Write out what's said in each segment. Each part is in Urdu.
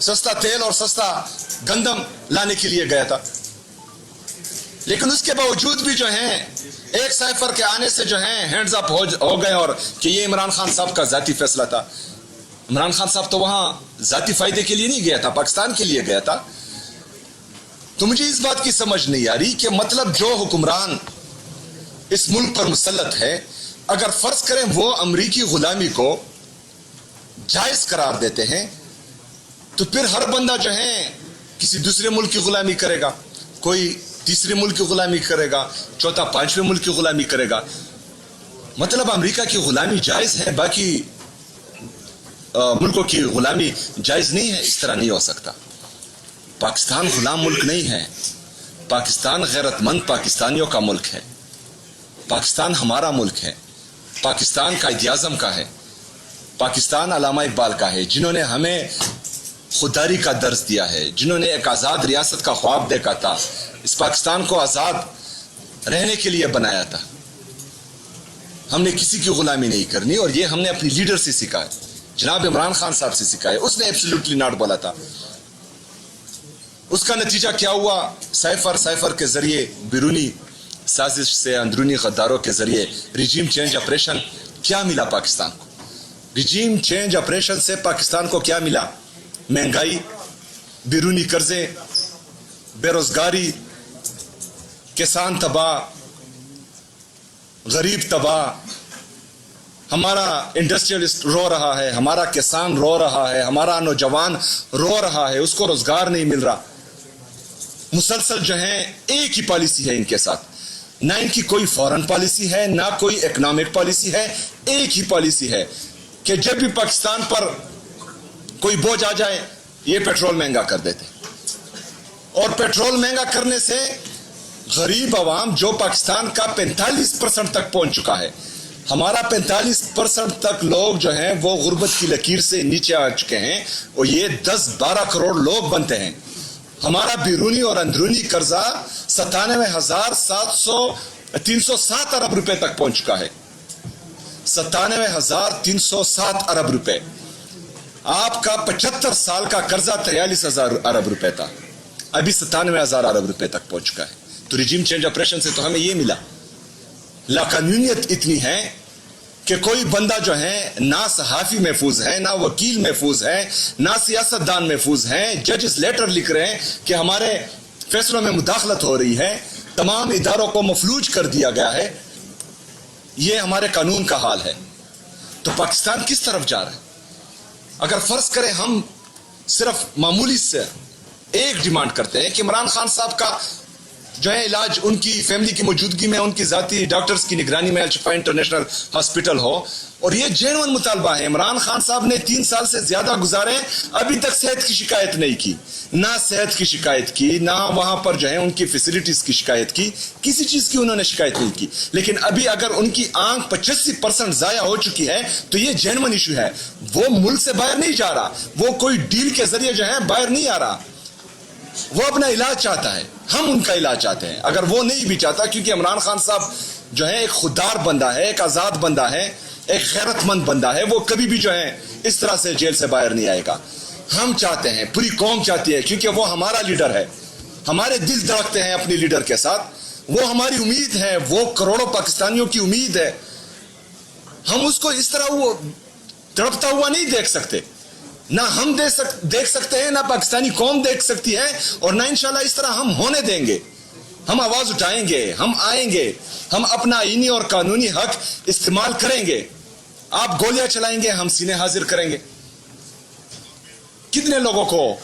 سستا تیل اور سستا گندم لانے کے لیے گیا تھا. لیکن اس کے باوجود بھی جو ہیں ایک سائفر کے آنے سے جو ہیں ہینڈز اپ ہو گئے اور کہ یہ عمران خان صاحب کا ذاتی فیصلہ تھا. عمران خان صاحب تو وہاں ذاتی فائدے کے لیے نہیں گیا تھا, پاکستان کے لیے گیا تھا. تو مجھے اس بات کی سمجھ نہیں آ رہی کہ مطلب جو حکمران اس ملک پر مسلط ہے, اگر فرض کریں وہ امریکی غلامی کو جائز قرار دیتے ہیں تو پھر ہر بندہ جو ہے کسی دوسرے ملک کی غلامی کرے گا, کوئی تیسرے ملک کی غلامی کرے گا, چوتھا پانچویں ملک کی غلامی کرے گا. مطلب امریکہ کی غلامی جائز ہے, باقی ملکوں کی غلامی جائز نہیں ہے؟ اس طرح نہیں ہو سکتا. پاکستان غلام ملک نہیں ہے. پاکستان غیرت مند پاکستانیوں کا ملک ہے. پاکستان ہمارا ملک ہے. پاکستان قائد اعظم کا ہے. پاکستان علامہ اقبال کا ہے, جنہوں نے ہمیں خودداری کا درس دیا ہے, جنہوں نے ایک آزاد ریاست کا خواب دیکھا تھا, اس پاکستان کو آزاد رہنے کے لیے بنایا تھا. ہم نے کسی کی غلامی نہیں کرنی, اور یہ ہم نے اپنی لیڈر سے سیکھا ہے, جناب عمران خان صاحب سے سیکھا ہے. اس نے ایبسلیوٹلی ناٹ بولا تھا. اس کا نتیجہ کیا ہوا؟ سائفر کے ذریعے بیرونی سازش سے, اندرونی غداروں کے ذریعے ریجیم چینج آپریشن کیا ملا پاکستان کو؟ ریجیم چینج آپریشن سے پاکستان کو کیا ملا؟ مہنگائی, بیرونی قرضے, بے روزگاری, کسان تباہ, غریب تباہ. ہمارا انڈسٹریلسٹ رو رہا ہے, ہمارا کسان رو رہا ہے, ہمارا نوجوان رو رہا ہے, اس کو روزگار نہیں مل رہا. مسلسل جو ہیں ایک ہی پالیسی ہے ان کے ساتھ, نہ ان کی کوئی فورن پالیسی ہے, نہ کوئی اکنامک پالیسی ہے. ایک ہی پالیسی ہے کہ جب بھی پاکستان پر کوئی بوجھ آ جائے یہ پیٹرول مہنگا کر دیتے, اور پیٹرول مہنگا کرنے سے غریب عوام جو پاکستان کا 45% تک پہنچ چکا ہے, ہمارا 45% تک لوگ جو ہیں وہ غربت کی لکیر سے نیچے آ چکے ہیں, اور یہ 10-12 کروڑ لوگ بنتے ہیں. ہمارا بیرونی اور اندرونی قرضہ 97,307 ارب روپے تک پہنچ چکا ہے. 97,307 ارب روپے. آپ کا 75 سال کا قرضہ 43,000 ارب روپے تھا, ابھی 97,000 ارب روپے تک پہنچ چکا ہے. تو ریجیم چینج آپریشن سے تو ہمیں یہ ملا. لاقانونیت اتنی ہے کہ کوئی بندہ جو ہے نہ صحافی محفوظ ہے, نہ وکیل محفوظ ہے, نہ سیاستدان محفوظ ہیں. ججز لیٹر لکھ رہے ہیں کہ ہمارے فیصلوں میں مداخلت ہو رہی ہے, تمام اداروں کو مفلوج کر دیا گیا ہے. یہ ہمارے قانون کا حال ہے. تو پاکستان کس طرف جا رہا ہے؟ اگر فرض کریں ہم صرف معمولی سے ایک ڈیمانڈ کرتے ہیں کہ عمران خان صاحب کا جو ہے علاج ان کی فیملی کی موجودگی میں, ان کی ذاتی ڈاکٹرز کی نگرانی میں الشفا انٹرنیشنل ہاسپٹل ہو, اور یہ جینون مطالبہ ہے. عمران خان صاحب نے 3 سال سے زیادہ گزارے, ابھی تک صحت کی شکایت نہیں کی, نہ صحت کی شکایت کی, نہ وہاں پر جو ہے ان کی فیسلٹیز کی شکایت کی, کسی چیز کی انہوں نے شکایت نہیں کی. لیکن ابھی اگر ان کی آنکھ 85% ضائع ہو چکی ہے تو یہ جینون ایشو ہے. وہ ملک سے باہر نہیں جا رہا, وہ کوئی ڈیل کے ذریعے جو ہے باہر نہیں آ رہا, وہ اپنا علاج چاہتا ہے. ہم ان کا علاج چاہتے ہیں. اگر وہ نہیں بھی چاہتا, کیونکہ عمران خان صاحب جو ہے ایک خوددار بندہ ہے, ایک آزاد بندہ ہے, ایک غیرت مند بندہ ہے, وہ کبھی بھی جو ہے اس طرح سے جیل سے باہر نہیں آئے گا. ہم چاہتے ہیں, پوری قوم چاہتی ہے, کیونکہ وہ ہمارا لیڈر ہے, ہمارے دل دھڑکتے ہیں اپنی لیڈر کے ساتھ, وہ ہماری امید ہے, وہ کروڑوں پاکستانیوں کی امید ہے. ہم اس کو اس طرح وہ تڑپتا ہوا نہیں دیکھ سکتے, نہ ہم دیکھ سکتے ہیں, نہ پاکستانی قوم دیکھ سکتی ہے, اور نہ انشاءاللہ اس طرح ہم ہونے دیں گے. ہم آواز اٹھائیں گے, ہم آئیں گے, ہم اپنا آئینی اور قانونی حق استعمال کریں گے. آپ گولیاں چلائیں گے, ہم سینے حاضر کریں گے. کتنے لوگوں کو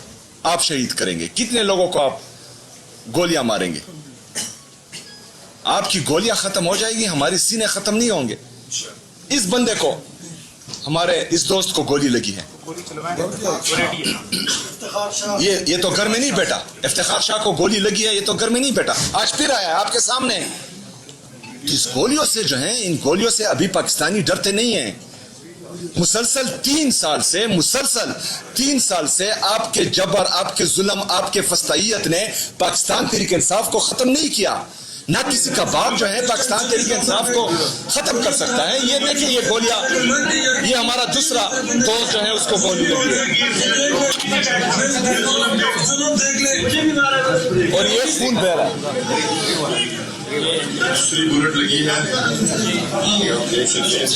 آپ شہید کریں گے, کتنے لوگوں کو آپ گولیاں ماریں گے؟ آپ کی گولیاں ختم ہو جائے گی, ہماری سینے ختم نہیں ہوں گے. اس بندے کو, ہمارے اس دوست کو گولی لگی ہے, یہ تو گھر میں نہیں بیٹھا. افتخار شاہ کو گولی لگی ہے, یہ تو گھر میں نہیں بیٹھا, آج پھر آیا ہے آپ کے سامنے. اس گولیوں سے جو ہیں, ان گولیوں سے ابھی پاکستانی ڈرتے نہیں ہیں. مسلسل 3 سال سے آپ کے جبر, آپ کے ظلم, آپ کے فسطائیت نے پاکستان تحریک انصاف کو ختم نہیں کیا. نہ کسی کا باپ جو ہے پاکستان تحریک انصاف کو ختم کر سکتا ہے. یہ دیکھیں یہ گولیاں, یہ ہمارا دوسرا دوست جو ہے اس کو گولی لگی ہے اور یہ خون بہ رہا ہے. بلٹ لگی ہے.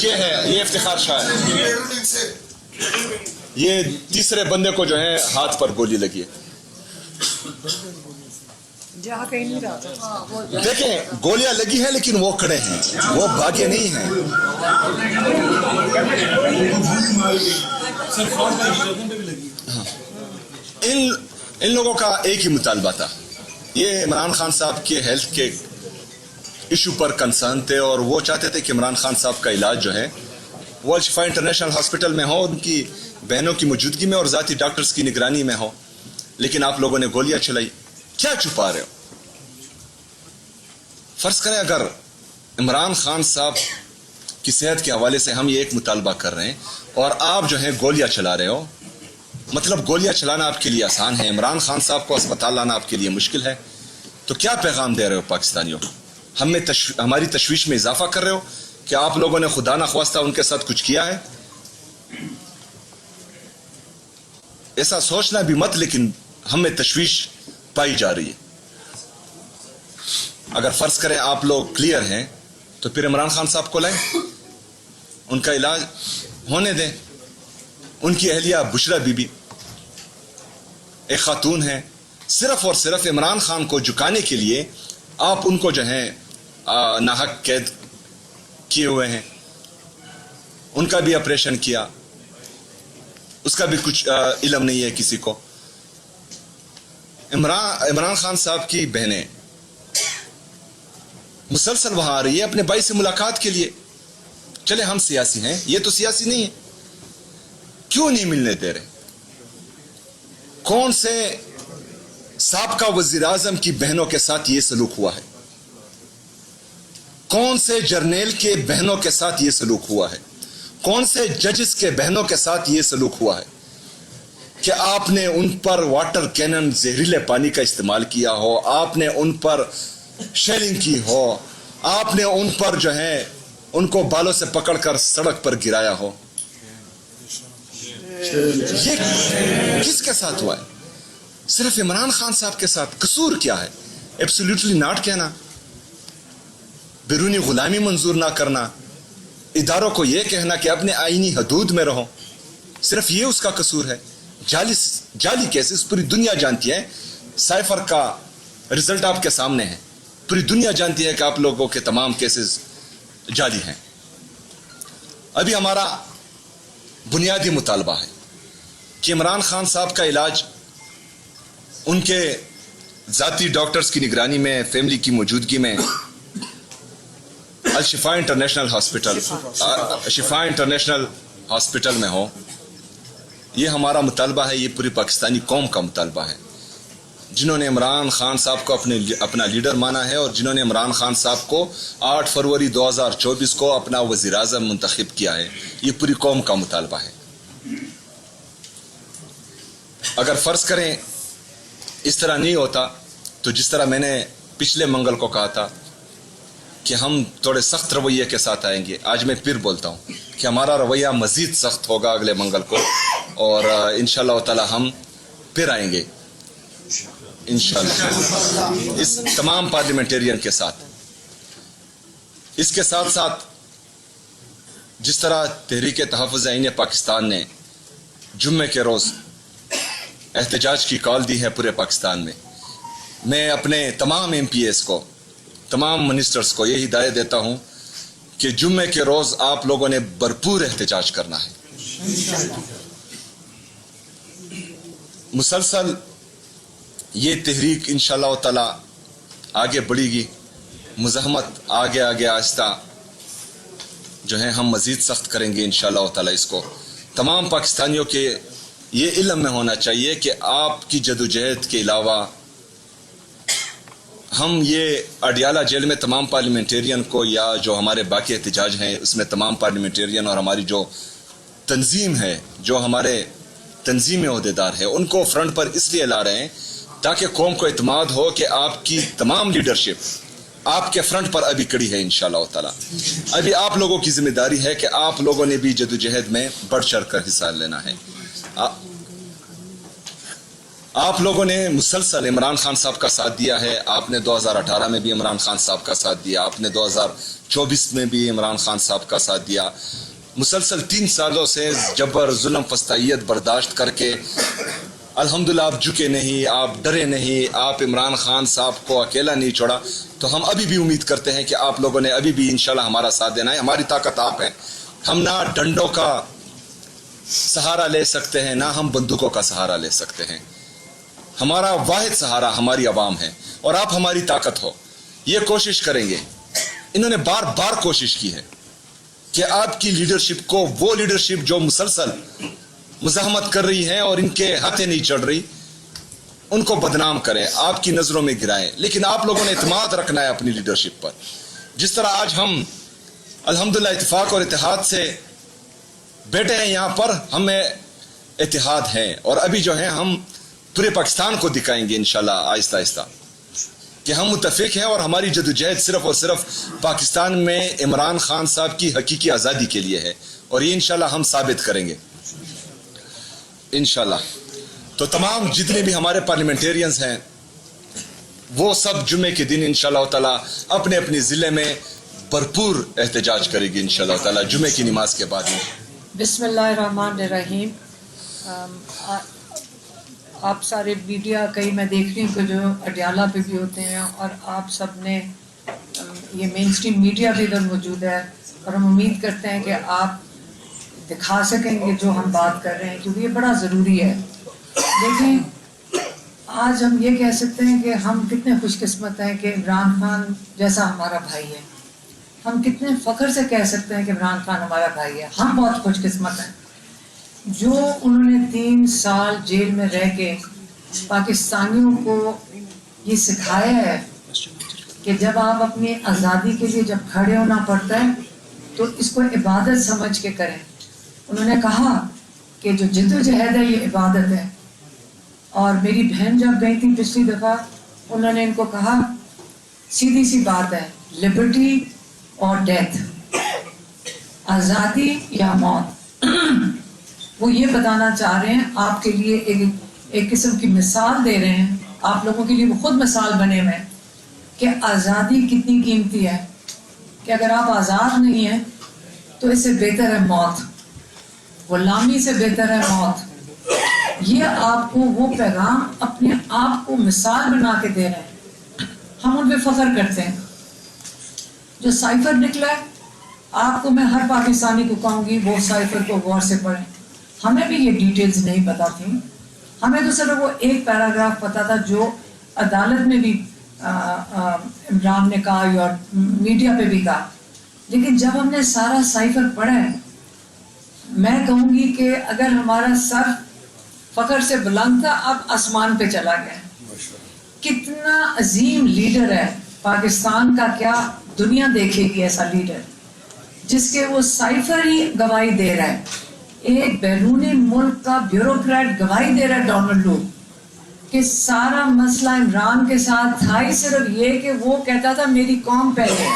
یہ ہے, یہ افتخار شاہ ہے. یہ تیسرے بندے کو جو ہے ہاتھ پر گولی لگی ہے. دیکھیں گولیاں لگی ہیں لیکن وہ کھڑے ہیں, وہ بھاگے نہیں ہیں. ان لوگوں کا ایک ہی مطالبہ تھا. یہ عمران خان صاحب کے ہیلتھ کے ایشو پر کنسرن تھے اور وہ چاہتے تھے کہ عمران خان صاحب کا علاج جو ہے وہ الشفا انٹرنیشنل ہاسپٹل میں ہو, ان کی بہنوں کی موجودگی میں اور ذاتی ڈاکٹرز کی نگرانی میں ہو. لیکن آپ لوگوں نے گولیاں چلائی. کیا چھپا رہے ہو؟ فرض کریں اگر عمران خان صاحب کی صحت کے حوالے سے ہم یہ ایک مطالبہ کر رہے ہیں اور آپ جو ہیں گولیاں چلا رہے ہو, مطلب گولیاں چلانا آپ کے لیے آسان ہے, عمران خان صاحب کو اسپتال لانا آپ کے لیے مشکل ہے, تو کیا پیغام دے رہے ہو پاکستانیوں؟ ہماری تشویش میں اضافہ کر رہے ہو کہ آپ لوگوں نے خدا نخواستہ ان کے ساتھ کچھ کیا ہے. ایسا سوچنا بھی مت, لیکن ہمیں تشویش پائی جا رہی ہے. اگر فرض کریں آپ لوگ کلیئر ہیں تو پھر عمران خان صاحب کو لائیں, ان کا علاج ہونے دیں. ان کی اہلیہ بشرا بی بی ایک خاتون ہے, صرف اور صرف عمران خان کو جھکانے کے لیے آپ ان کو جو ہے ناحق قید کیے ہوئے ہیں. ان کا بھی آپریشن کیا, اس کا بھی کچھ علم نہیں ہے کسی کو. عمران خان صاحب کی بہنیں مسلسل وہاں آ رہی ہے اپنے بھائی سے ملاقات کے لیے. چلے ہم سیاسی ہیں, یہ تو سیاسی نہیں ہے, کیوں نہیں ملنے دے رہے؟ کون سے سابقہ وزیر اعظم کی بہنوں کے ساتھ یہ سلوک ہوا ہے؟ کون سے جرنیل کے بہنوں کے ساتھ یہ سلوک ہوا ہے؟ کون سے ججز کے بہنوں کے ساتھ یہ سلوک ہوا ہے کہ آپ نے ان پر واٹر کینن زہریلے پانی کا استعمال کیا ہو, آپ نے ان پر شیلنگ کی ہو, آپ نے ان پر جو ہے ان کو بالوں سے پکڑ کر سڑک پر گرایا ہو؟ یہ کس کے ساتھ ہوا ہے؟ صرف عمران خان صاحب کے ساتھ. قصور کیا ہے؟ ایبسولیوٹلی ناٹ کہنا, بیرونی غلامی منظور نہ کرنا, اداروں کو یہ کہنا کہ اپنے آئینی حدود میں رہو, صرف یہ اس کا قصور ہے. جعلی کیسز پوری دنیا جانتی ہے. سائفر کا رزلٹ آپ کے سامنے ہے, پوری دنیا جانتی ہے کہ آپ لوگوں کے تمام کیسز جعلی ہیں. ابھی ہمارا بنیادی مطالبہ ہے کہ عمران خان صاحب کا علاج ان کے ذاتی ڈاکٹرز کی نگرانی میں, فیملی کی موجودگی میں الشفا انٹرنیشنل ہاسپٹل میں ہو. یہ ہمارا مطالبہ ہے, یہ پوری پاکستانی قوم کا مطالبہ ہے, جنہوں نے عمران خان صاحب کو اپنا لیڈر مانا ہے اور جنہوں نے عمران خان صاحب کو 8 فروری 2024 کو اپنا وزیر اعظم منتخب کیا ہے. یہ پوری قوم کا مطالبہ ہے. اگر فرض کریں اس طرح نہیں ہوتا تو جس طرح میں نے پچھلے منگل کو کہا تھا کہ ہم تھوڑے سخت رویے کے ساتھ آئیں گے, آج میں پھر بولتا ہوں کہ ہمارا رویہ مزید سخت ہوگا اگلے منگل کو, اور انشاءاللہ تعالی ہم پھر آئیں گے انشاءاللہ اس تمام پارلیمنٹیرین کے ساتھ. اس کے ساتھ ساتھ جس طرح تحریک تحفظ آئین پاکستان نے جمعے کے روز احتجاج کی کال دی ہے پورے پاکستان میں اپنے تمام ایم پی ایس کو, تمام منسٹرز کو یہ ہدایت دیتا ہوں کہ جمعے کے روز آپ لوگوں نے بھرپور احتجاج کرنا ہے. مسلسل یہ تحریک انشاءاللہ تعالی آگے بڑھے گی. مزاحمت آگے آہستہ جو ہے ہم مزید سخت کریں گے انشاءاللہ تعالی. اس کو تمام پاکستانیوں کے یہ علم میں ہونا چاہیے کہ آپ کی جدوجہد کے علاوہ ہم یہ اڈیالہ جیل میں تمام پارلیمنٹیرین کو, یا جو ہمارے باقی احتجاج ہیں اس میں تمام پارلیمنٹیرین اور ہماری جو تنظیم ہے, جو ہمارے تنظیم عہدیدار ہے, ان کو فرنٹ پر اس لیے لا رہے ہیں تاکہ قوم کو اعتماد ہو کہ آپ کی تمام لیڈرشپ آپ کے فرنٹ پر ابھی کڑی ہے انشاءاللہ تعالی. ابھی آپ لوگوں کی ذمہ داری ہے کہ آپ لوگوں نے بھی جدوجہد میں بڑھ چڑھ کر حصہ لینا ہے. آپ لوگوں نے مسلسل عمران خان صاحب کا ساتھ دیا ہے. آپ نے 2018 میں بھی عمران خان صاحب کا ساتھ دیا, آپ نے 2024 میں بھی عمران خان صاحب کا ساتھ دیا. مسلسل 3 سالوں سے جبر ظلم فستائیت برداشت کر کے الحمدللہ آپ جھکے نہیں, آپ ڈرے نہیں, آپ عمران خان صاحب کو اکیلا نہیں چھوڑا. تو ہم ابھی بھی امید کرتے ہیں کہ آپ لوگوں نے ابھی بھی انشاءاللہ ہمارا ساتھ دینا ہے. ہماری طاقت آپ ہیں. ہم نہ ڈنڈوں کا سہارا لے سکتے ہیں, نہ ہم بندوقوں کا سہارا لے سکتے ہیں. ہمارا واحد سہارا ہماری عوام ہے اور آپ ہماری طاقت ہو. یہ کوشش کریں گے. انہوں نے بار بار کوشش کی ہے کہ آپ کی لیڈرشپ کو, وہ لیڈرشپ جو مسلسل مزاحمت کر رہی ہے اور ان کے ہاتھیں نہیں چڑھ رہی, ان کو بدنام کریں, آپ کی نظروں میں گرائیں. لیکن آپ لوگوں نے اعتماد رکھنا ہے اپنی لیڈرشپ پر. جس طرح آج ہم الحمدللہ اتفاق اور اتحاد سے بیٹھے ہیں یہاں پر, ہمیں اتحاد ہیں اور ابھی جو ہے ہم پورے پاکستان کو دکھائیں گے انشاءاللہ آہستہ آہستہ کہ ہم متفق ہیں اور ہماری جدوجہد صرف اور صرف پاکستان میں عمران خان صاحب کی حقیقی آزادی کے لیے ہے, اور یہ انشاءاللہ ہم ثابت کریں گے انشاءاللہ. تو تمام جتنے بھی ہمارے پارلیمنٹیرینز ہیں وہ سب جمعے کے دن انشاءاللہ تعالی اپنے اپنے ضلع میں بھرپور احتجاج کرے گی انشاءاللہ تعالی جمعے کی نماز کے بعد میں. بسم اللہ الرحمن الرحیم. آپ سارے میڈیا, کئی میں دیکھ رہی ہوں کہ جو اڈیالہ پہ بھی ہوتے ہیں, اور آپ سب نے یہ مین اسٹریم میڈیا بھی ادھر موجود ہے, اور ہم امید کرتے ہیں کہ آپ دکھا سکیں گے جو ہم بات کر رہے ہیں, کیونکہ یہ بڑا ضروری ہے. دیکھیں, آج ہم یہ کہہ سکتے ہیں کہ ہم کتنے خوش قسمت ہیں کہ عمران خان جیسا ہمارا بھائی ہے. ہم کتنے فخر سے کہہ سکتے ہیں کہ عمران خان ہمارا بھائی ہے. ہم بہت خوش قسمت ہیں. جو انہوں نے 3 سال جیل میں رہ کے پاکستانیوں کو یہ سکھایا ہے کہ جب آپ اپنی آزادی کے لیے جب کھڑے ہونا پڑتا ہے تو اس کو عبادت سمجھ کے کریں. انہوں نے کہا کہ جو جدوجہد ہے یہ عبادت ہے. اور میری بہن جب گئی تھی پچھلی دفعہ, انہوں نے ان کو کہا سیدھی سی بات ہے, لبرٹی اور ڈیتھ, آزادی یا موت. وہ یہ بتانا چاہ رہے ہیں, آپ کے لیے ایک قسم کی مثال دے رہے ہیں, آپ لوگوں کے لیے وہ خود مثال بنے ہوئے کہ آزادی کتنی قیمتی ہے, کہ اگر آپ آزاد نہیں ہیں تو اس سے بہتر ہے موت, غلامی سے بہتر ہے موت. یہ آپ کو وہ پیغام اپنے آپ کو مثال بنا کے دے رہے ہیں. ہم ان پہ فخر کرتے ہیں. جو سائفر نکلا ہے, آپ کو میں ہر پاکستانی کو کہوں گی وہ سائفر کو غور سے پڑھیں. ہمیں بھی یہ ڈیٹیلز نہیں پتا تھیں, ہمیں تو صرف وہ ایک پیراگراف پتا تھا جو عدالت میں بھی عمران نے کہا اور میڈیا پہ بھی کہا. لیکن جب ہم نے سارا سائفر پڑھا ہے, میں کہوں گی کہ اگر ہمارا سر فخر سے بلند تھا اب آسمان پہ چلا گیا. کتنا عظیم لیڈر ہے پاکستان کا, کیا دنیا دیکھے گی ایسا لیڈر جس کے وہ سائفر ہی گواہی دے رہا ہے. ایک بیرونی ملک کا بیوروکریٹ گواہی دے رہا ہے ڈونلڈ لو کہ سارا مسئلہ عمران کے ساتھ تھا ہی صرف یہ کہ وہ کہتا تھا میری قوم پہلے.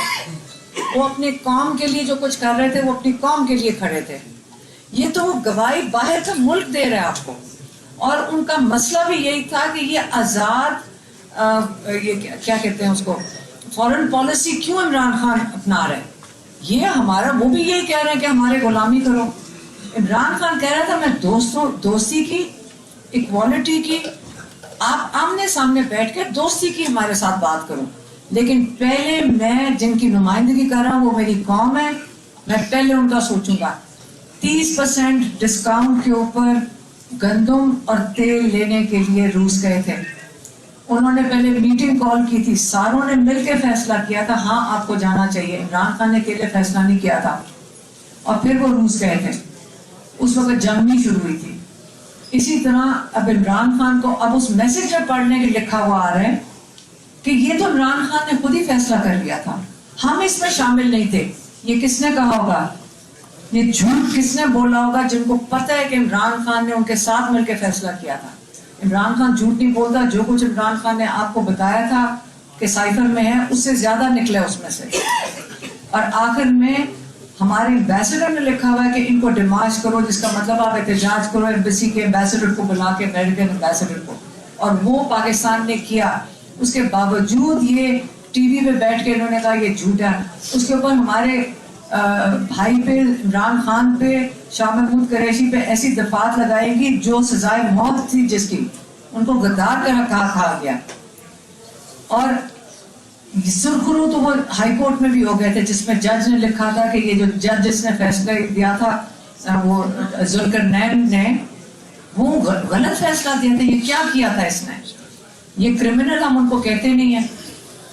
وہ اپنی قوم کے لیے جو کچھ کر رہے تھے وہ اپنی قوم کے لیے کھڑے تھے. یہ تو وہ گواہی باہر کا ملک دے رہا ہے آپ کو. اور ان کا مسئلہ بھی یہی تھا کہ یہ آزاد یہ کیا کہتے ہیں اس کو, فورن پالیسی کیوں عمران خان اپنا رہے. یہ ہمارا, وہ بھی یہی کہہ رہے ہیں کہ ہمارے غلامی کرو. عمران خان کہہ رہا تھا میں دوستی کی, ایکوالٹی کی, آپ آمنے سامنے بیٹھ کے دوستی کی ہمارے ساتھ بات کرو. لیکن پہلے میں جن کی نمائندگی کر رہا ہوں وہ میری قوم ہے, میں پہلے ان کا سوچوں گا. 30% ڈسکاؤنٹ کے اوپر گندم اور تیل لینے کے لیے روس گئے تھے. انہوں نے پہلے میٹنگ کال کی تھی, ساروں نے مل کے فیصلہ کیا تھا ہاں آپ کو جانا چاہیے. عمران خان نے اکیلے فیصلہ نہیں کیا تھا. اور پھر وہ روس گئے تھے. اس وقت جنگ نہیں شروع ہوئی تھی. اسی طرح اب عمران خان کو اب اس میسج میں پڑھنے کے لکھا ہوا آ رہا ہے کہ یہ تو عمران خان نے خود ہی فیصلہ کر لیا تھا, ہم اس میں شامل نہیں تھے. یہ کس نے کہا ہوگا, یہ جھوٹ کس نے بولا ہوگا جن کو پتہ ہے کہ عمران خان نے ان کے ساتھ مل کے فیصلہ کیا تھا. عمران خان جھوٹ نہیں بولتا. جو کچھ عمران خان نے آپ کو بتایا تھا کہ سائفر میں ہے اس سے زیادہ نکلے اس میں سے. اور آخر میں ہمارے ایمبیسڈر نے لکھا ہوا ہے کہ ان کو ڈیمارچ کرو، جس کا مطلب آپ احتجاج کرو ایمبیسی کے ایمبیسڈر کو بلا کے، امریکن ایمبیسڈر کو. اور وہ پاکستان نے کیا. اس کے باوجود یہ ٹی وی پہ بیٹھ کے انہوں نے کہا یہ جھوٹ ہے. اس کے اوپر ہمارے بھائی پہ، عمران خان پہ، شاہ محمود قریشی پہ ایسی دفعات لگائے گی جو سزائے موت تھی جس کی، ان کو غدار کہا گیا. اور سرخرو تو وہ ہائی کورٹ میں بھی ہو گئے تھے، جس میں جج نے لکھا تھا کہ یہ جو جج جس نے فیصلہ دیا تھا وہ ذوالقرنین نے، وہ غلط فیصلہ دیا تھا. یہ کیا کیا تھا اس نے؟ یہ کرمنل ہم ان کو کہتے نہیں ہیں.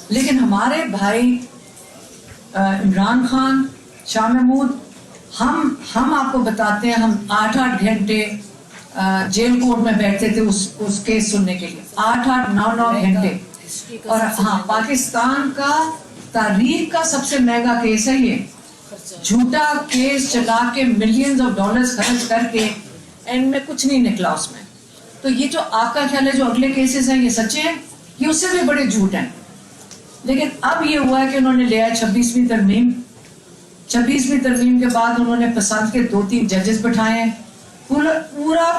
لیکن ہمارے بھائی عمران خان، شاہ محمود، ہم آپ کو بتاتے ہیں، ہم 8 گھنٹے جیل کورٹ میں بیٹھتے تھے اس کیس سننے کے لیے. 9 گھنٹے. اور ہاں، پاکستان کا تاریخ کا سب سے مہنگا کیس ہے یہ. جھوٹا کیس چلا کے ملینز آف ڈالرز خرچ کر کے اینڈ میں کچھ نہیں نکلا اس میں. تو یہ جو آپ کا خیال ہے جو اگلے کیسز ہیں یہ سچے ہیں، یہ اس سے بھی بڑے جھوٹ ہیں. لیکن اب یہ ہوا ہے کہ انہوں نے لیا ہے 26ویں ترمیم. 26ویں ترمیم کے بعد انہوں نے پسند کے 2-3 ججز بٹھائے ہیں. پورا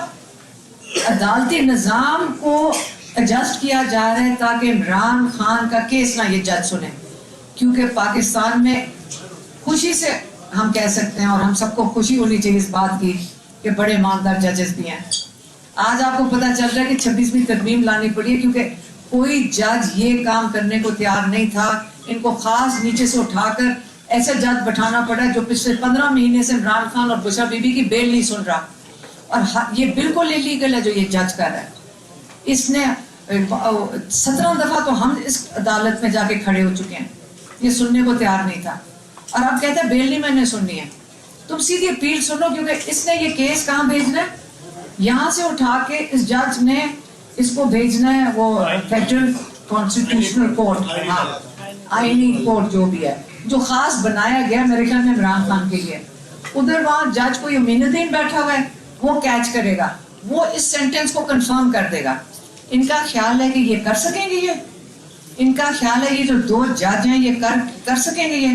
عدالتی نظام کو ایڈجسٹ کیا جا رہا ہے تاکہ عمران خان کا کیس نہ یہ جج سنیں. کیونکہ پاکستان میں خوشی سے ہم کہہ سکتے ہیں، اور ہم سب کو خوشی ہونی چاہیے اس بات کی کہ بڑے ایماندار ججز بھی ہیں. آج آپ کو پتہ چل رہا ہے کہ 26ویں ترمیم لانی پڑی ہے کیونکہ کوئی جج یہ کام کرنے کو تیار نہیں تھا. ان کو خاص نیچے سے اٹھا کر ایسا جج بٹھانا پڑا جو پچھلے 15 مہینے سے عمران خان اور بشرا بی بی کی بیل نہیں سن رہا. اور یہ بالکل انلیگل ہے جو یہ جج کر رہا ہے. اس نے 17 دفعہ تو ہم اس عدالت میں جا کے کھڑے ہو چکے ہیں، یہ سننے کو تیار نہیں تھا. اور اب کہتے ہیں بیل نہیں میں نے سننی ہے. تم سیدھی اپیل سنو، کیونکہ اس نے یہ کیس کہاں بھیجنا ہے؟ یہاں سے اٹھا کے اس جج نے اس کو بھیجنا ہے وہ فیڈرل کانسٹیٹیوشنل کورٹ، آئینی کورٹ جو بھی ہے، جو خاص بنایا گیا میرے خیال میں عمران خان کے لیے. ادھر وہاں جج کو یمین الدین بیٹھا ہوا ہے، وہ کیچ کرے گا، وہ اس سینٹنس کو کنفرم کر دے گا. ان کا خیال ہے کہ یہ کر سکیں گے، ان کا خیال ہے یہ جو 2 جج ہیں یہ کر سکیں گے.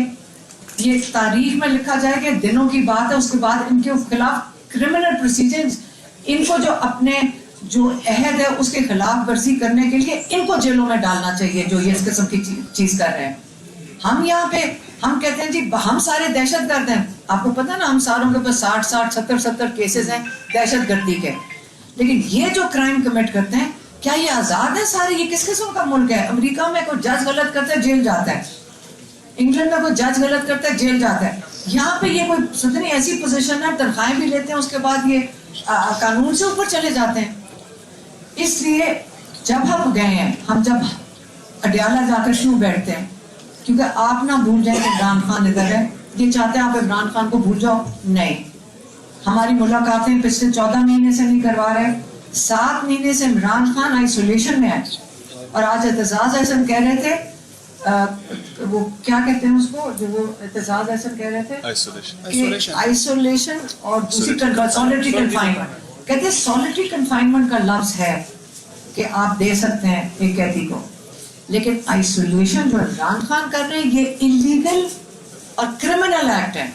یہ تاریخ میں لکھا جائے کہ دنوں کی بات ہے. اس کے بعد ان کے خلاف کرمنل پروسیجرز، ان کو جو اپنے جو عہد ہے اس کے خلاف ورزی کرنے کے لیے ان کو جیلوں میں ڈالنا چاہیے جو یہ اس قسم کی چیز کر رہے ہیں. ہم یہاں پہ ہم کہتے ہیں جی ہم سارے دہشت گرد ہیں. آپ کو پتہ نا ہم ساروں کے پاس 60 70 کیسز ہیں دہشت گردی کے. لیکن یہ جو کرائم کمٹ کرتے ہیں کیا یہ آزاد ہے سارے؟ یہ کس قسم کا ملک ہے؟ امریکہ میں کوئی جج غلط کرتا ہے جیل جاتا ہے، انگلینڈ میں کوئی جج غلط کرتا ہے جیل جاتا ہے. یہاں پہ یہ کوئی ستنی ایسی پوزیشن ہے، تنخواہیں بھی لیتے ہیں، اس کے بعد یہ قانون سے اوپر چلے جاتے ہیں. اس لیے جب ہم گئے ہیں، ہم جب اڈیالہ جا کر کیوں بیٹھتے ہیں؟ کیونکہ آپ نہ بھول جائیں کہ عمران خان ادھر ہے. یہ چاہتے ہیں آپ عمران خان کو بھول جاؤ؟ نہیں. ہماری ملاقاتیں پچھلے 14 مہینے سے نہیں کروا رہے. 7 مہینے سے عمران خان آئسولیشن میں ہے. اور آج اعتزاز احسن کہہ رہے تھے، وہ کیا کہتے ہیں اس کو، جو وہ اعتزاز احسن کہہ رہے تھے آئسولیشن اور دوسری سولیٹری کنفائنمنٹ. کہتے ہیں سولیٹری کنفائنمنٹ کا لفظ ہے کہ آپ دے سکتے ہیں ایک قیدی کو، لیکن آئسولیشن جو عمران خان کر رہے ہیں یہ انلیگل اور کرمنل ایکٹ ہے.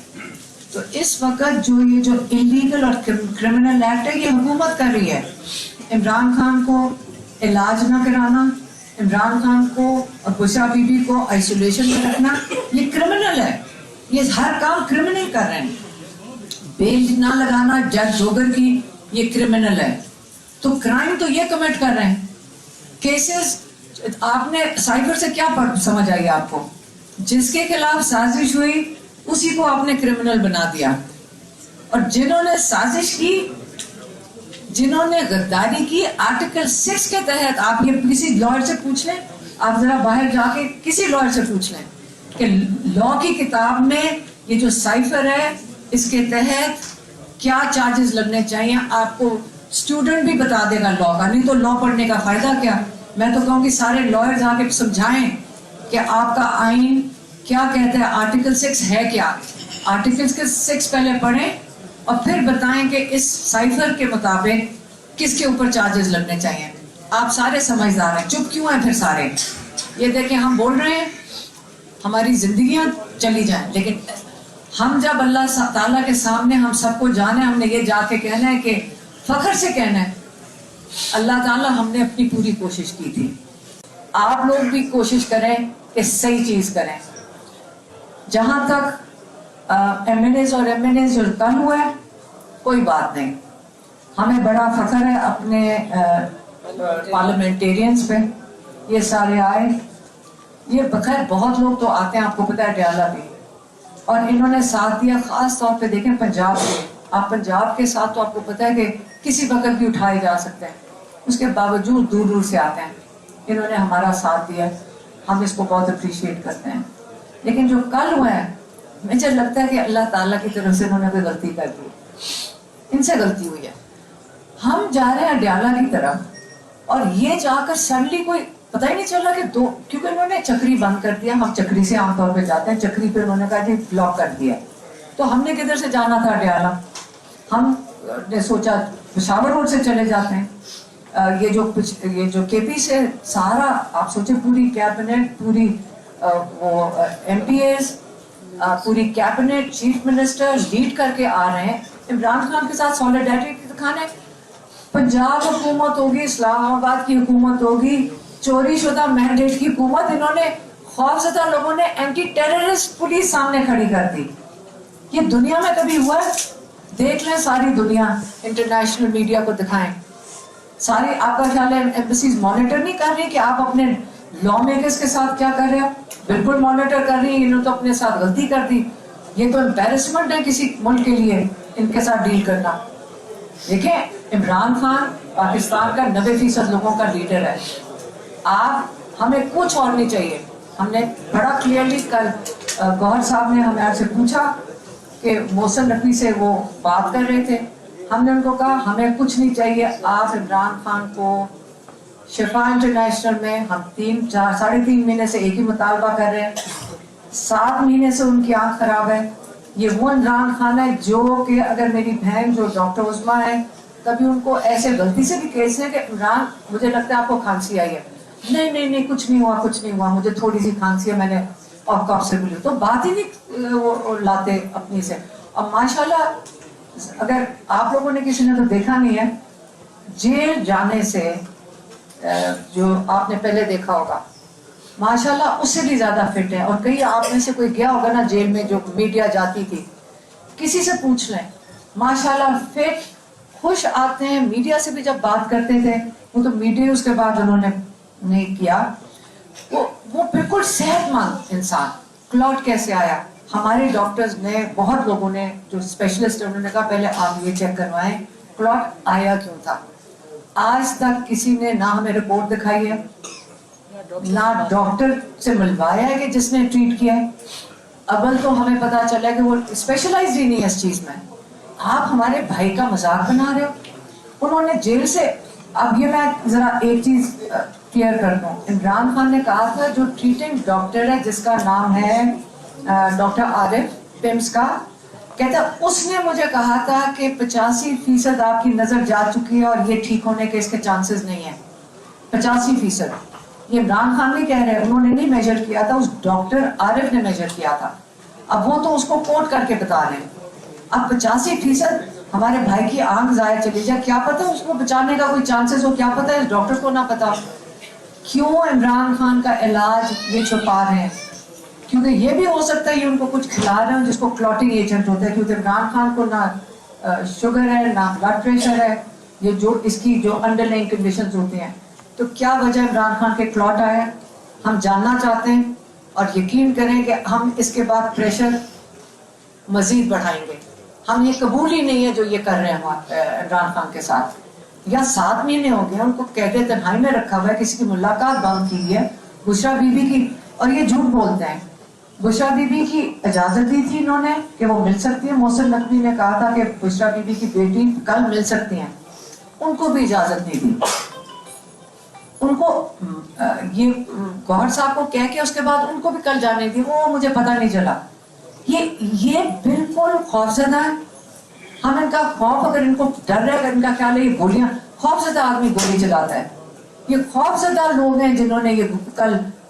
تو اس وقت جو انلیگل اور کرمنل ایکٹ ہے یہ حکومت کر رہی ہے. عمران خان کو علاج نہ کرانا، عمران خان کو اور بشرا بی بی کو آئسولیشن میں رکھنا، یہ کرمنل ہے. یہ ہر کام کرمنل کر رہے ہیں. بیل نہ لگانا جج جوگر کی، یہ کرمنل ہے. تو کرائم تو یہ کمٹ کر رہے ہیں. کیسز آپ نے سائبر سے کیا سمجھ آئی آپ کو؟ جس کے خلاف سازش ہوئی اسی کو آپ نے کرمنل بنا دیا. اور جنہوں نے سازش کی، جنہوں نے غداری کی، آرٹیکل 6 کے تحت، آپ یہ کسی لائر سے پوچھ لیں، آپ ذرا باہر جا کے کسی لائر سے پوچھ لیں کہ لا کی کتاب میں یہ جو سائفر ہے اس کے تحت کیا چارجز لگنے چاہیے. آپ کو اسٹوڈنٹ بھی بتا دے گا لا کا، نہیں تو لا پڑھنے کا فائدہ کیا. میں تو کہوں گی سارے لائرز آ کے سمجھائیں کہ آپ کا آئین کیا کہتا ہے، آرٹیکل 6 ہے کیا. آرٹیکل 6 پہلے پڑھیں اور پھر بتائیں کہ اس سائفر کے مطابق کس کے اوپر چارجز لگنے چاہیے. آپ سارے سمجھدار ہیں، چپ کیوں ہیں پھر سارے؟ یہ دیکھیں ہم بول رہے ہیں ہماری زندگیاں چلی جائیں، لیکن ہم جب اللہ تعالیٰ کے سامنے ہم سب کو جانے، ہم نے یہ جا کے کہنا ہے کہ فخر سے کہنا ہے اللہ تعالیٰ ہم نے اپنی پوری کوشش کی تھی، آپ لوگ بھی کوشش کریں کہ صحیح چیز کریں۔ جہاں تک ایم این ایز اور ایم این ایز جو کل ہوا ہے کوئی بات نہیں، ہمیں بڑا فخر ہے اپنے پارلیمنٹیرینز پہ، یہ سارے آئے، یہ بخیر بہت لوگ تو آتے ہیں، آپ کو پتہ ہے ڈیالہ بھی، اور انہوں نے ساتھ دیا، خاص طور پہ دیکھیں پنجاب کے، آپ پنجاب کے ساتھ تو آپ کو پتہ ہے کہ کسی وقت بھی اٹھائے جا سکتے ہیں، اس کے باوجود دور دور سے آتے ہیں، انہوں نے ہمارا ساتھ دیا، ہم اس کو بہت اپریشیٹ کرتے ہیں۔ لیکن جو کل ہوا ہے مجھے لگتا ہے کہ اللہ تعالیٰ کی طرف سے انہوں نے کوئی غلطی کر دی، ان سے غلطی ہوئی ہے۔ ہم جا رہے ہیں ڈیالہ کی طرف اور یہ جا کر سڈنلی کوئی پتہ ہی نہیں چلا کہ کیونکہ انہوں نے چکری بند کر دیا، ہم چکری سے عام طور پہ جاتے ہیں، چکری پہ انہوں نے کہا جی بلاک کر دیا، تو ہم نے کدھر سے جانا تھا ڈیالہ، ہم نے سوچا پشاور روڈ سے چلے جاتے ہیں۔ یہ جو کے پی سے سارا آپ سوچیں پوری کیبنٹ، پوری وہ ایم پی ایز، پوری کیبنٹ، چیف منسٹر لیڈ کر کے آ رہے ہیں عمران خان کے ساتھ سولیڈیرٹی دکھانے۔ پنجاب حکومت ہوگی، اسلام آباد کی حکومت ہوگی، چوری شدہ مینڈیٹ کی حکومت، انہوں نے خوفزدہ لوگوں نے اینٹی ٹیررسٹ پولیس سامنے کھڑی کر دی۔ یہ دنیا میں کبھی ہوا ہے؟ دیکھ لیں ساری دنیا، انٹرنیشنل میڈیا کو دکھائیں، ساری آپ کا خیال ہے ایمبیسیز مانیٹر نہیں کر رہی کہ آپ اپنے لا میکرز کے ساتھ کیا کر رہے ہو؟ بالکل مانیٹر کر رہی ہیں، انہوں تو اپنے ساتھ غلطی کر دی، یہ تو امبیرسمنٹ ہے کسی ملک کے لیے ان کے ساتھ ڈیل کرنا۔ دیکھیں عمران خان پاکستان کا 90% لوگوں کا لیڈر ہے، آپ ہمیں کچھ اور نہیں چاہیے۔ ہم نے بڑا کلیئرلی کل گوہر صاحب نے ہمیں آپ سے پوچھا کہ محسن نقوی سے وہ بات کر رہے تھے، ہم نے ان کو کہا ہمیں کچھ نہیں چاہیے، آپ عمران خان کو شفا انٹرنیشنل میں ہم 3.5 مہینے سے ایک ہی مطالبہ کر رہے ہیں، 7 مہینے سے ان کی آنکھ خراب ہے، یہ وہ عمران خان ہے جو کہ اگر میری بہن جو ڈاکٹر عظمیٰ ہے کبھی ان کو ایسے غلطی سے بھی کہتے ہیں کہ عمران مجھے لگتا ہے آپ کو کھانسی آئی ہے، نہیں کچھ نہیں ہوا، مجھے تھوڑی سی کھانسی ہے، میں نے اور کاف سے بولی، تو بات ہی نہیں وہ لاتے اپنی سے۔ اور ماشاءاللہ اگر آپ لوگوں نے کسی نے تو دیکھا نہیں ہے، جیل جانے سے جو آپ نے پہلے دیکھا ہوگا ماشاءاللہ اس سے بھی زیادہ فٹ ہے، اور کہیں آپ میں سے کوئی گیا ہوگا نا جیل میں جو میڈیا جاتی تھی، کسی سے پوچھ لیں ماشاءاللہ فٹ، خوش آتے ہیں، میڈیا سے بھی جب بات کرتے تھے وہ تو میڈیا اس کے بعد انہوں نے نہیں کیا، وہ بالکل صحت مند انسان۔ کلاٹ کیسے آیا؟ ہمارے ڈاکٹرز نے بہت لوگوں نے جو اسپیشلسٹ انہوں نے کہا پہلے آپ یہ چیک کروائیں کلاٹ آیا کیوں تھا۔ آج تک کسی نے نہ ہمیں رپورٹ دکھائی ہے، نہ ڈاکٹر سے ملوایا ہے کہ جس نے ٹریٹ کیا ہے، اول تو ہمیں پتا چلا کہ وہ اسپیشلائز ہی نہیں ہے اس چیز میں۔ آپ ہمارے بھائی کا مذاق بنا رہے ہو، انہوں نے جیل سے، اب یہ میں ذرا ایک چیز کلیئر کر دوں، عمران خان نے کہا تھا جو ٹریٹنگ ڈاکٹر ہے جس کا نام ہے ڈاکٹر عارف پیمس کا، کہتا اس نے مجھے کہا تھا کہ 85% آپ کی نظر جا چکی ہے اور یہ ٹھیک ہونے کے اس کے چانسز نہیں ہیں، 85%۔ یہ عمران خان نہیں کہہ رہے، انہوں نے نہیں میجر کیا تھا، اس ڈاکٹر عارف نے میجر کیا تھا، اب وہ تو اس کو کوٹ کر کے بتا رہے ہیں۔ اب 85% ہمارے بھائی کی آنکھ ضائع چلی جائے، کیا پتہ اس کو بچانے کا کوئی چانسز ہو، کیا پتہ اس ڈاکٹر کو نہ پتا۔ کیوں عمران خان کا علاج یہ چھپا رہے ہیں؟ کیونکہ یہ بھی ہو سکتا ہے یہ ان کو کچھ کھلا رہے ہیں جس کو کلوٹنگ ایجنٹ ہوتا ہے، کیونکہ عمران خان کو نہ شوگر ہے نہ بلڈ پریشر ہے، یہ جو اس کی جو انڈر لائن کنڈیشنز ہوتی ہیں، تو کیا وجہ عمران خان کے کلوٹ آئے ہم جاننا چاہتے ہیں، اور یقین کریں کہ ہم اس کے بعد پریشر مزید بڑھائیں گے۔ ہم یہ قبول ہی نہیں ہے جو یہ کر رہے ہیں عمران خان کے ساتھ، یا 7 مہینے ہو گئے ان کو قید تنہائی میں رکھا ہوا ہے، کسی کی ملاقات بند کی ہے بشرا بی بی کی، اور یہ جھوٹ بولتے ہیں۔ بشرا بی بی کی اجازت دی تھی انہوں نے کہ وہ مل سکتی ہے، محسن نقوی نے کہا تھا کہ بشرا بی بی کی بیٹی کل مل سکتی ہیں، ان کو بھی اجازت نہیں دی، ان کو یہ گوہر صاحب کو کہہ کے اس کے بعد ان کو بھی کل جانے دی، وہ مجھے پتہ نہیں چلا۔ یہ بالکل خوفزدہ ہے، ہم ان کا خوف، اگر ان کو ڈر ہے، اگر ان کا خیال ہے یہ گولیاں، خوفزدہ آدمی گولی چلاتا ہے، یہ خوفزدہ لوگ ہیں جنہوں نے یہ کل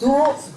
2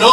9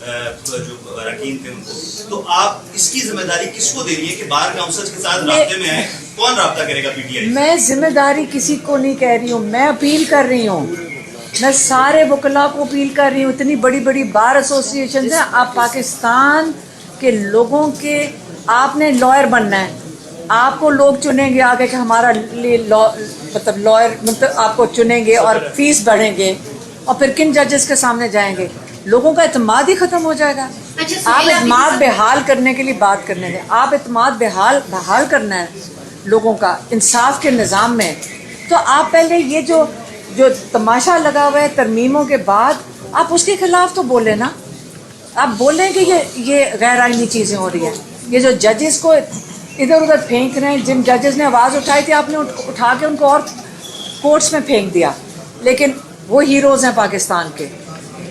جو اراکین تھے ان کو، تو آپ اس کی ذمہ داری کس کو دے رہی ہے کہ بار کاؤنسل کے ساتھ رابطے میں ہیں؟ کون رابطہ کرے گا پی ٹی آئی؟ میں ذمہ داری کسی کو نہیں کہہ رہی ہوں، میں اپیل کر رہی ہوں، میں سارے وکلاء کو اپیل کر رہی ہوں. اتنی بڑی بڑی بار ایسوسیشنز ہیں. آپ پاکستان کے لوگوں کے، آپ نے لائر بننا ہے، آپ کو لوگ چنیں گے آگے کہ ہمارا لیے مطلب لائر، مطلب آپ کو چنیں گے اور فیس بڑھیں گے، اور پھر کن ججز کے سامنے جائیں گے؟ لوگوں کا اعتماد ہی ختم ہو جائے گا. آپ اعتماد بحال کرنے کے لیے بات کرنے دیں. آپ اعتماد بحال کرنا ہے لوگوں کا انصاف کے نظام میں. تو آپ پہلے یہ جو تماشا لگا ہوا ہے ترمیموں کے بعد، آپ اس کے خلاف تو بولیں نا. آپ بولیں کہ یہ غیر آئینی چیزیں ہو رہی ہیں. یہ جو ججز کو ادھر ادھر پھینک رہے ہیں، جن ججز نے آواز اٹھائی تھی آپ نے اٹھا کے ان کو اور کورٹس میں پھینک دیا. لیکن وہ ہیروز ہیں پاکستان کے.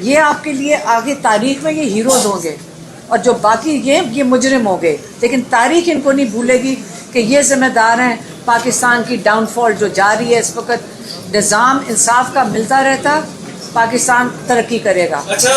یہ آپ کے لیے آگے تاریخ میں یہ ہیروز ہوں گے، اور جو باقی یہ مجرم ہو گئے. لیکن تاریخ ان کو نہیں بھولے گی کہ یہ ذمہ دار ہیں پاکستان کی ڈاؤن فال جو جاری ہے اس وقت. نظام انصاف کا ملتا رہتا، پاکستان ترقی کرے گا. اچھا